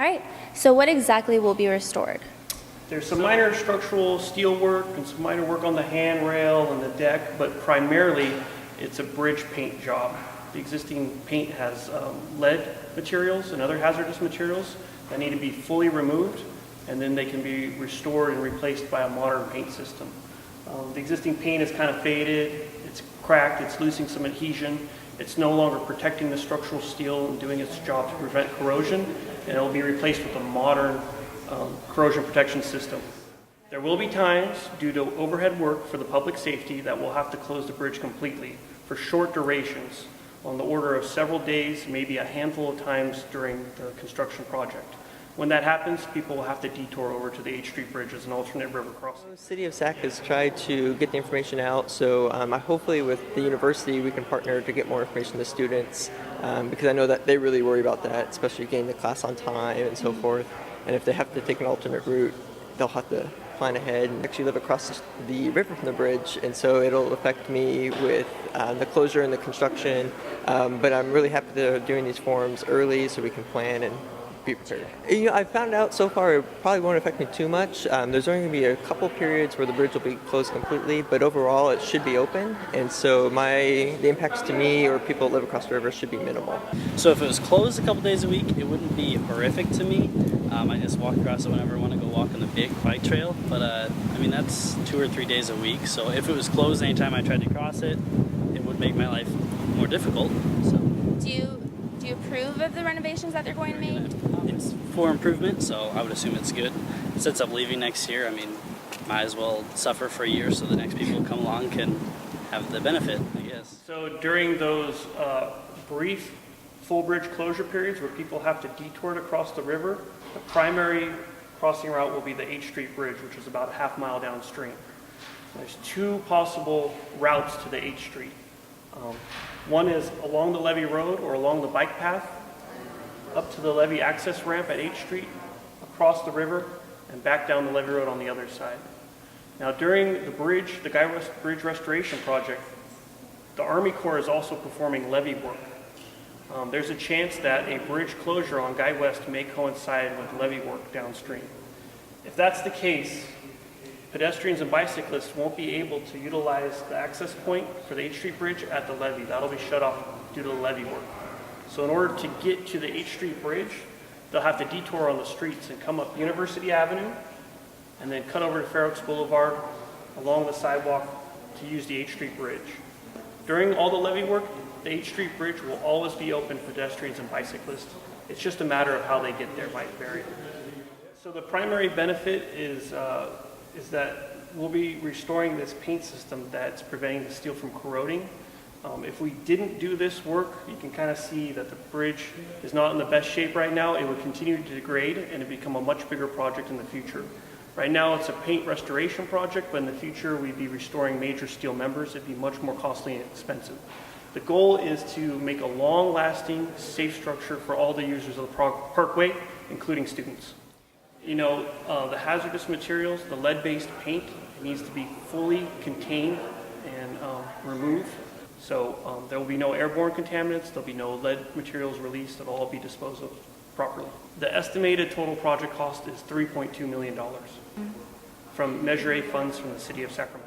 All right, so what exactly will be restored? There's some minor structural steel work and some minor work on the handrail and the deck, but primarily it's a bridge paint job. The existing paint has lead materials and other hazardous materials that need to be fully removed, and then they can be restored and replaced by a modern paint system. The existing paint is kind of faded, it's cracked, it's losing some adhesion. It's no longer protecting the structural steel and doing its job to prevent corrosion, and it will be replaced with a modern corrosion protection system. There will be times, due to overhead work for the public safety, that we'll have to close the bridge completely for short durations, on the order of several days, maybe a handful of times during the construction project. When that happens, people will have to detour over to the H Street Bridge as an alternate river crossing. The City of Sac has tried to get the information out, so hopefully with the university we can partner to get more information to students, because I know that they really worry about that, especially getting the class on time and so forth. And if they have to take an alternate route, they'll have to plan ahead and actually live across the river from the bridge, and so it'll affect me with the closure and the construction, but I'm really happy they're doing these forums early so we can plan and be prepared. You know, I found out so far it probably won't affect me too much. There's only going to be a couple periods where the bridge will be closed completely, but overall it should be open, and so the impacts to me or people that live across the river should be minimal. So if it was closed a couple days a week, it wouldn't be horrific to me. I just walk across it whenever I want to go walk on the big bike trail, but I mean that's 2 or 3 days a week, so if it was closed anytime I tried to cross it, it would make my life more difficult. So. Do you approve of the renovations that they're going to make? It's for improvement, so I would assume it's good. Since I'm leaving next year, I mean, might as well suffer for a year so the next people who come along can have the benefit, I guess. So during those brief full bridge closure periods where people have to detour to cross the river, the primary crossing route will be the H Street Bridge, which is about a half mile downstream. There's 2 possible routes to the H Street. One is along the levee road or along the bike path, up to the levee access ramp at H Street, across the river, and back down the levee road on the other side. Now during the Guy West Bridge Restoration Project, the Army Corps is also performing levee work. There's a chance that a bridge closure on Guy West may coincide with levee work downstream. If that's the case, pedestrians and bicyclists won't be able to utilize the access point for the H Street Bridge at the levee. That'll be shut off due to the levee work. So in order to get to the H Street Bridge, they'll have to detour on the streets and come up University Avenue and then cut over to Fair Oaks Boulevard along the sidewalk to use the H Street Bridge. During all the levee work, the H Street Bridge will always be open for pedestrians and bicyclists. It's just a matter of how they get there by ferry. So the primary benefit is that we'll be restoring this paint system that's preventing the steel from corroding. If we didn't do this work, you can kind of see that the bridge is not in the best shape right now. It would continue to degrade and it become a much bigger project in the future. Right now it's a paint restoration project, but in the future we'd be restoring major steel members. It'd be much more costly and expensive. The goal is to make a long-lasting, safe structure for all the users of the parkway, including students. You know, the hazardous materials, the lead-based paint, it needs to be fully contained and removed. So there will be no airborne contaminants, there'll be no lead materials released, it'll all be disposed of properly. The estimated total project cost is $3.2 million from Measure A funds from the City of Sacramento.